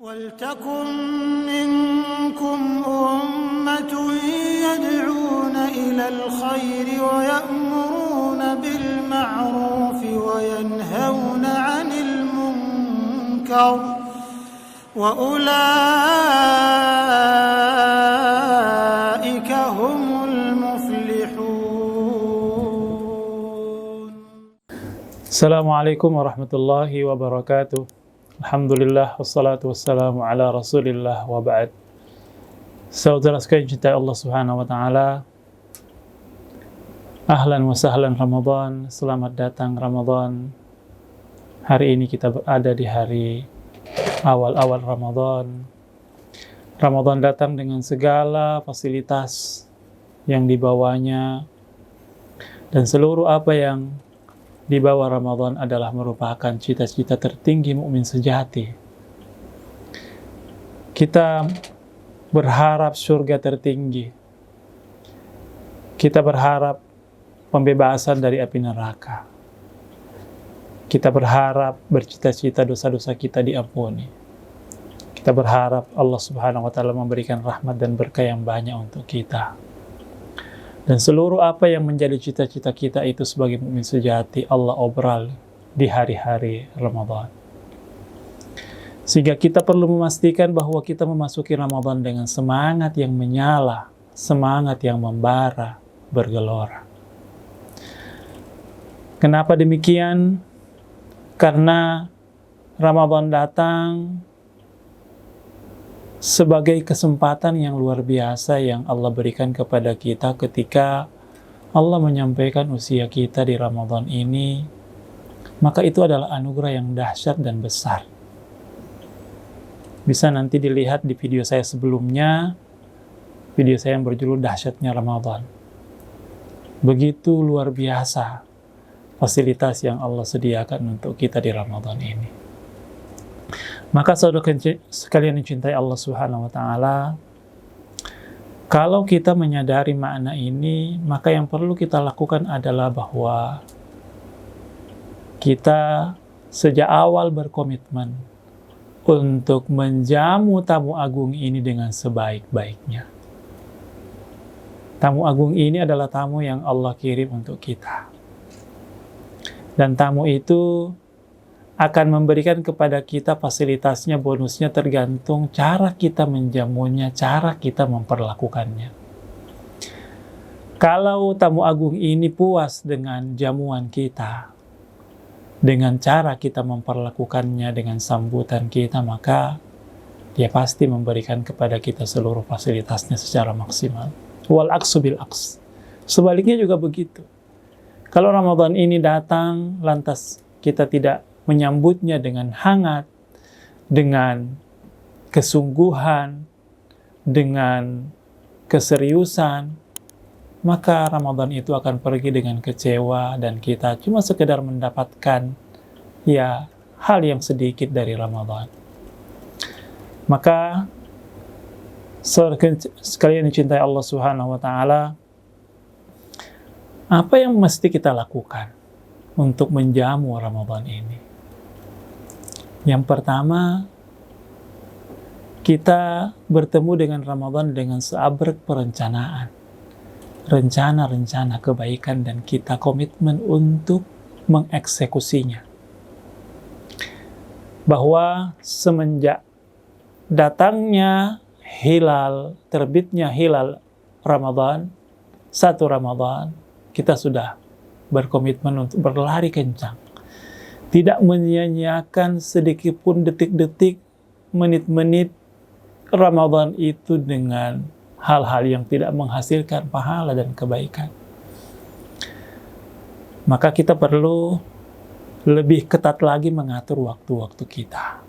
وَلْتَكُنْ مِنْكُمْ أُمَّةٌ يَدْعُونَ إِلَى الْخَيْرِ وَيَأْمُرُونَ بِالْمَعْرُوفِ وَيَنْهَوْنَ عَنِ الْمُنْكَرِ وَأُولَئِكَ هُمُ الْمُفْلِحُونَ. Assalamualaikum warahmatullahi wabarakatuh. Alhamdulillah wassalatu wassalamu ala Rasulillah wa ba'd. Saudara sekalian cinta Allah Subhanahu wa taala. Ahlan wa sahlan Ramadan. Selamat datang Ramadan. Hari ini kita berada di hari awal-awal Ramadan. Ramadan datang dengan segala fasilitas yang dibawanya, dan seluruh apa yang di bawah Ramadan adalah merupakan cita-cita tertinggi mukmin sejati. Kita berharap surga tertinggi. Kita berharap pembebasan dari api neraka. Kita berharap bercita-cita dosa-dosa kita diampuni. Kita berharap Allah Subhanahu wa taala memberikan rahmat dan berkah yang banyak untuk kita. Dan seluruh apa yang menjadi cita-cita kita itu sebagai mukmin sejati, Allah obral di hari-hari Ramadan. Sehingga kita perlu memastikan bahwa kita memasuki Ramadan dengan semangat yang menyala, semangat yang membara, bergelora. Kenapa demikian? Karena Ramadan datang sebagai kesempatan yang luar biasa yang Allah berikan kepada kita ketika Allah menyampaikan usia kita di Ramadan ini, maka itu adalah anugerah yang dahsyat dan besar. Bisa nanti dilihat di video saya sebelumnya, video saya yang berjudul Dahsyatnya Ramadan. Begitu luar biasa fasilitas yang Allah sediakan untuk kita di Ramadan ini. Maka saudara sekalian dicintai Allah Subhanahu wa taala, kalau kita menyadari makna ini, maka yang perlu kita lakukan adalah bahwa kita sejak awal berkomitmen untuk menjamu tamu agung ini dengan sebaik-baiknya. Tamu agung ini adalah tamu yang Allah kirim untuk kita. Dan tamu itu akan memberikan kepada kita fasilitasnya, bonusnya tergantung cara kita menjamunya, cara kita memperlakukannya. Kalau tamu agung ini puas dengan jamuan kita, dengan cara kita memperlakukannya, dengan sambutan kita, maka dia pasti memberikan kepada kita seluruh fasilitasnya secara maksimal. Wal aksu bil aks. Sebaliknya juga begitu. Kalau Ramadan ini datang, lantas kita tidak menyambutnya dengan hangat, dengan kesungguhan, dengan keseriusan, maka Ramadan itu akan pergi dengan kecewa dan kita cuma sekedar mendapatkan hal yang sedikit dari Ramadan. Maka sekalian dicintai Allah Subhanahu wa taala, apa yang mesti kita lakukan untuk menjamu Ramadan ini? Yang pertama, kita bertemu dengan Ramadan dengan seabrek perencanaan. Rencana-rencana kebaikan dan kita komitmen untuk mengeksekusinya. Bahwa semenjak datangnya hilal, terbitnya hilal Ramadan, 1 Ramadan, kita sudah berkomitmen untuk berlari kencang. Tidak menyia-nyiakan sedikit pun detik-detik, menit-menit Ramadan itu dengan hal-hal yang tidak menghasilkan pahala dan kebaikan. Maka kita perlu lebih ketat lagi mengatur waktu-waktu kita.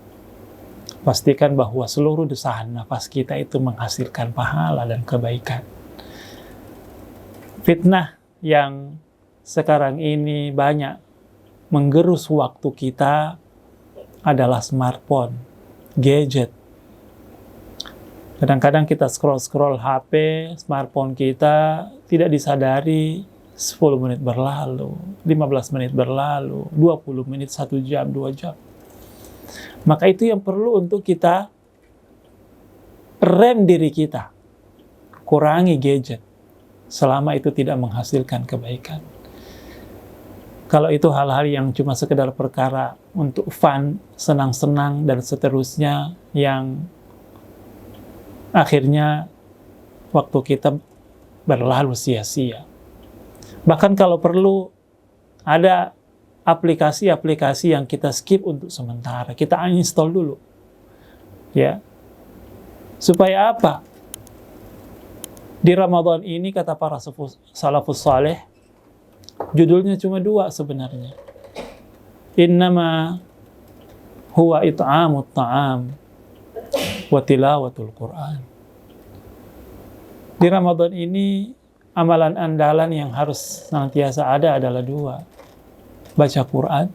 Pastikan bahwa seluruh desahan nafas kita itu menghasilkan pahala dan kebaikan. Fitnah yang sekarang ini banyak menggerus waktu kita adalah smartphone, gadget. Kadang-kadang kita scroll-scroll HP, smartphone kita tidak disadari 10 menit berlalu, 15 menit berlalu, 20 menit, 1 jam, 2 jam. Maka itu yang perlu untuk kita rem diri kita. Kurangi gadget selama itu tidak menghasilkan kebaikan. Kalau itu hal-hal yang cuma sekedar perkara untuk fun, senang-senang, dan seterusnya, yang akhirnya waktu kita berlalu sia-sia. Bahkan kalau perlu, ada aplikasi-aplikasi yang kita skip untuk sementara. Kita uninstall dulu. Ya. Supaya apa? Di Ramadan ini, kata para salafus saleh, judulnya cuma 2 sebenarnya. Innama huwa it'amut ta'am wa tilawatul Qur'an. Di Ramadan ini, amalan andalan yang harus senantiasa ada adalah 2. Baca Quran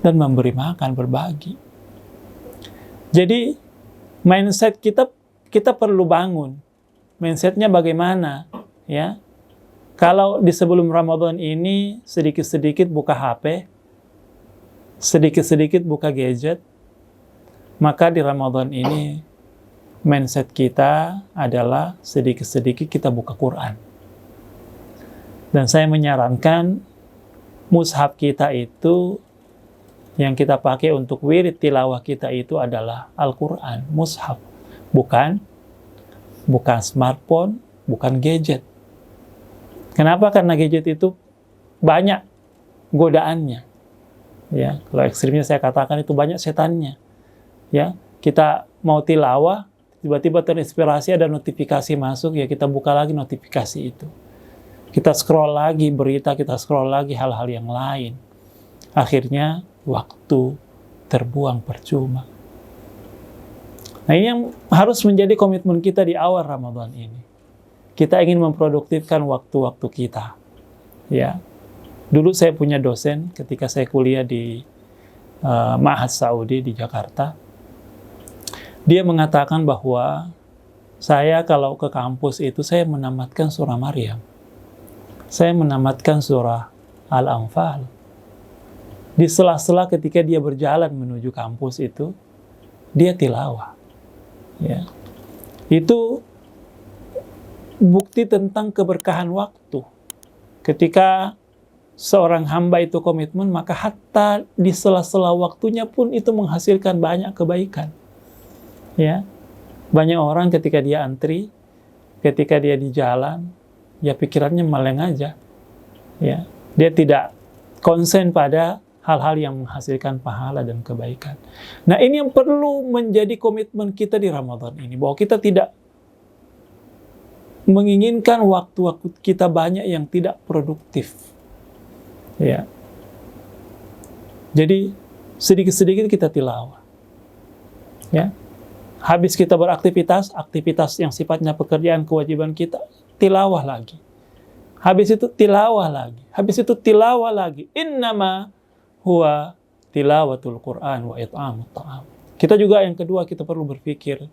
dan memberi makan, berbagi. Jadi, mindset kita perlu bangun. Mindsetnya bagaimana? Ya, kalau di sebelum Ramadan ini sedikit-sedikit buka HP, sedikit-sedikit buka gadget, maka di Ramadan ini mindset kita adalah sedikit-sedikit kita buka Quran. Dan saya menyarankan mushaf kita itu, yang kita pakai untuk wirid tilawah kita itu adalah Al-Quran, mushaf, bukan smartphone, bukan gadget. Kenapa? Karena gadget itu banyak godaannya. Ya, kalau ekstrimnya saya katakan itu banyak setannya. Ya, kita mau tilawah, tiba-tiba terinspirasi ada notifikasi masuk, ya kita buka lagi notifikasi itu. Kita scroll lagi berita, kita scroll lagi hal-hal yang lain. Akhirnya waktu terbuang percuma. Nah, ini yang harus menjadi komitmen kita di awal Ramadan ini. Kita ingin memproduktifkan waktu-waktu kita. Ya, dulu saya punya dosen ketika saya kuliah di Ma'had Saudi di Jakarta. Dia mengatakan bahwa saya kalau ke kampus itu saya menamatkan surah Maryam. Saya menamatkan surah Al-Anfal. Di sela-sela ketika dia berjalan menuju kampus itu, dia tilawah. Ya. Itu bukti tentang keberkahan waktu. Ketika seorang hamba itu komitmen, maka hatta di sela-sela waktunya pun itu menghasilkan banyak kebaikan. Ya. Banyak orang ketika dia antri, ketika dia di jalan, ya pikirannya meleng aja. Ya. Dia tidak konsen pada hal-hal yang menghasilkan pahala dan kebaikan. Nah, ini yang perlu menjadi komitmen kita di Ramadan ini, bahwa kita tidak menginginkan waktu-waktu kita banyak yang tidak produktif. Ya. Jadi, sedikit-sedikit kita tilawah. Ya. Habis kita beraktivitas, aktivitas yang sifatnya pekerjaan, kewajiban kita, tilawah lagi. Habis itu tilawah lagi. Habis itu tilawah lagi. Innama huwa tilawatul Quran wa it'amut ta'am. Kita juga yang kedua, kita perlu berpikir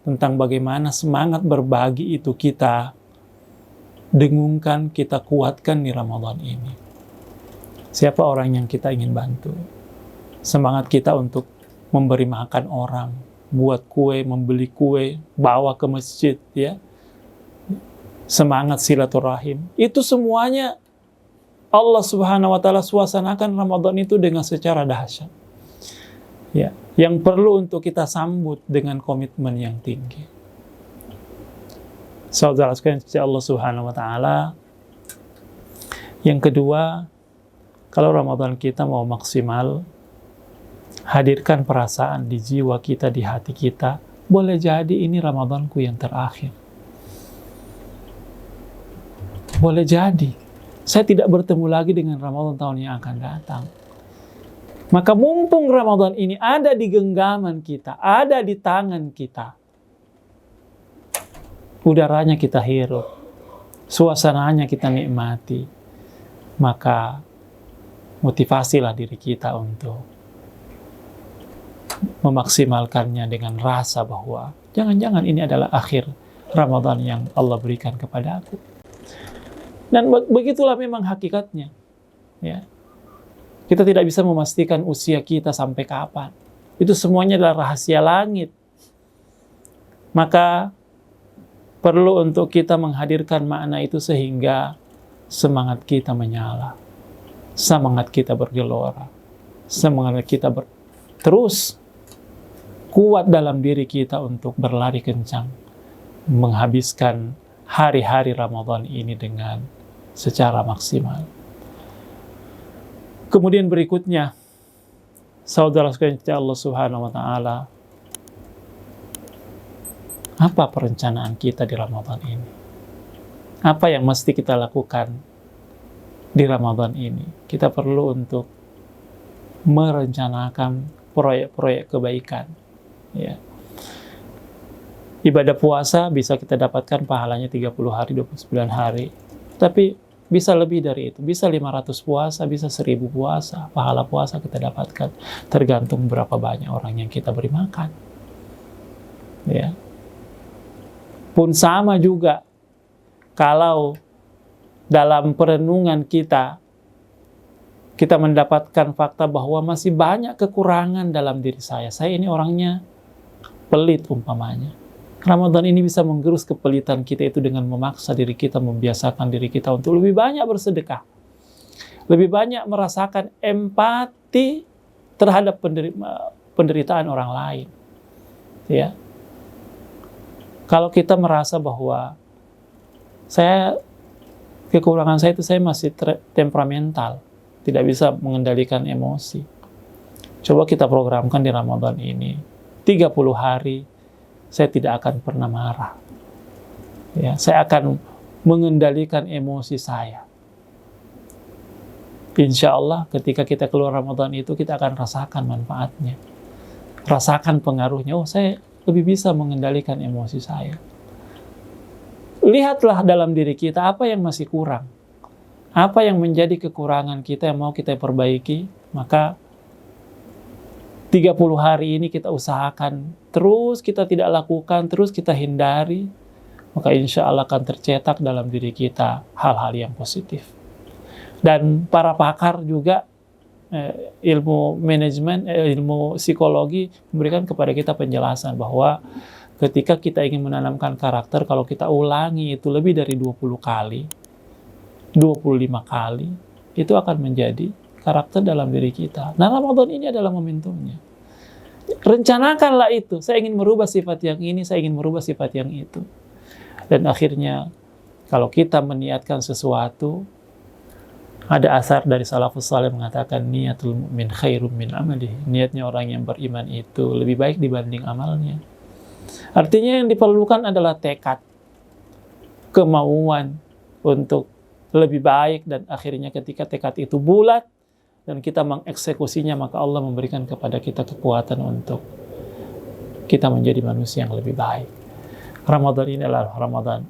tentang bagaimana semangat berbagi itu kita dengungkan, kita kuatkan di Ramadan ini. Siapa orang yang kita ingin bantu? Semangat kita untuk memberi makan orang, buat kue, membeli kue, bawa ke masjid, ya. Semangat silaturahim. Itu semuanya Allah Subhanahu wa Ta'ala suasanakan Ramadan itu dengan secara dahsyat. Ya, yang perlu untuk kita sambut dengan komitmen yang tinggi. Saudara sekalian, Allah Subhanahu wa Ta'ala. Yang kedua, kalau Ramadan kita mau maksimal, hadirkan perasaan di jiwa kita, di hati kita. Boleh jadi ini Ramadanku yang terakhir. Boleh jadi saya tidak bertemu lagi dengan Ramadan tahun yang akan datang. Maka mumpung Ramadan ini ada di genggaman kita, ada di tangan kita, udaranya kita hirup, suasananya kita nikmati, maka motivasilah diri kita untuk memaksimalkannya dengan rasa bahwa jangan-jangan ini adalah akhir Ramadan yang Allah berikan kepada aku. Dan begitulah memang hakikatnya. Ya. Kita tidak bisa memastikan usia kita sampai kapan. Itu semuanya adalah rahasia langit. Maka perlu untuk kita menghadirkan makna itu sehingga semangat kita menyala, semangat kita bergelora, semangat kita terus kuat dalam diri kita untuk berlari kencang, menghabiskan hari-hari Ramadan ini dengan secara maksimal. Kemudian berikutnya, saudara sekalian Allah Subhanahu wa Ta'ala, apa perencanaan kita di Ramadan ini? Apa yang mesti kita lakukan di Ramadan ini? Kita perlu untuk merencanakan proyek-proyek kebaikan. Ya. Ibadah puasa bisa kita dapatkan pahalanya 30 hari, 29 hari. Tapi bisa lebih dari itu. Bisa 500 puasa, bisa 1000 puasa. Pahala puasa kita dapatkan. Tergantung berapa banyak orang yang kita beri makan. Ya. Pun sama juga kalau dalam perenungan kita mendapatkan fakta bahwa masih banyak kekurangan dalam diri saya. Saya ini orangnya pelit umpamanya. Ramadan ini bisa menggerus kepelitan kita itu dengan memaksa diri kita, membiasakan diri kita untuk lebih banyak bersedekah. Lebih banyak merasakan empati terhadap penderitaan orang lain. Ya. Kalau kita merasa bahwa kekurangan saya itu saya masih temperamental, tidak bisa mengendalikan emosi. Coba kita programkan di Ramadan ini, 30 hari, saya tidak akan pernah marah. Ya, saya akan mengendalikan emosi saya. Insya Allah ketika kita keluar Ramadan itu, kita akan rasakan manfaatnya. Rasakan pengaruhnya. Oh, saya lebih bisa mengendalikan emosi saya. Lihatlah dalam diri kita apa yang masih kurang. Apa yang menjadi kekurangan kita yang mau kita perbaiki. Maka 30 hari ini kita usahakan, terus kita tidak lakukan, terus kita hindari, maka insya Allah akan tercetak dalam diri kita hal-hal yang positif. Dan para pakar juga, ilmu manajemen, ilmu psikologi memberikan kepada kita penjelasan bahwa ketika kita ingin menanamkan karakter, kalau kita ulangi itu lebih dari 20 kali, 25 kali, itu akan menjadi karakter dalam diri kita. Nah, Ramadan ini adalah momentumnya. Rencanakanlah itu. Saya ingin merubah sifat yang ini, saya ingin merubah sifat yang itu. Dan akhirnya, kalau kita meniatkan sesuatu, ada asar dari salafus saleh mengatakan, niatul mu'min khairum min amalih. Niatnya orang yang beriman itu lebih baik dibanding amalnya. Artinya yang diperlukan adalah tekad, kemauan untuk lebih baik, dan akhirnya ketika tekad itu bulat, dan kita mengeksekusinya, maka Allah memberikan kepada kita kekuatan untuk kita menjadi manusia yang lebih baik. Ramadan ini adalah Ramadan,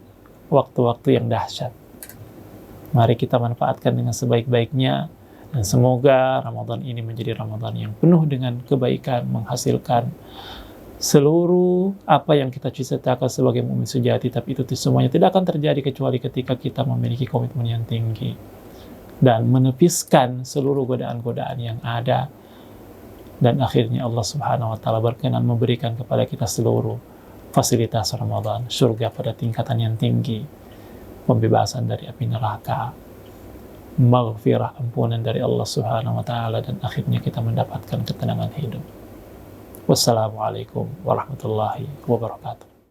waktu-waktu yang dahsyat. Mari kita manfaatkan dengan sebaik-baiknya, dan semoga Ramadan ini menjadi Ramadan yang penuh dengan kebaikan, menghasilkan seluruh apa yang kita cita-citakan sebagai mukmin sejati. Tapi itu semuanya tidak akan terjadi kecuali ketika kita memiliki komitmen yang tinggi dan menepiskan seluruh godaan-godaan yang ada. Dan akhirnya Allah Subhanahu wa Ta'ala berkenan memberikan kepada kita seluruh fasilitas Ramadan, surga pada tingkatan yang tinggi, pembebasan dari api neraka, maghfirah, ampunan dari Allah Subhanahu wa Ta'ala, dan akhirnya kita mendapatkan ketenangan hidup. Wassalamualaikum warahmatullahi wabarakatuh.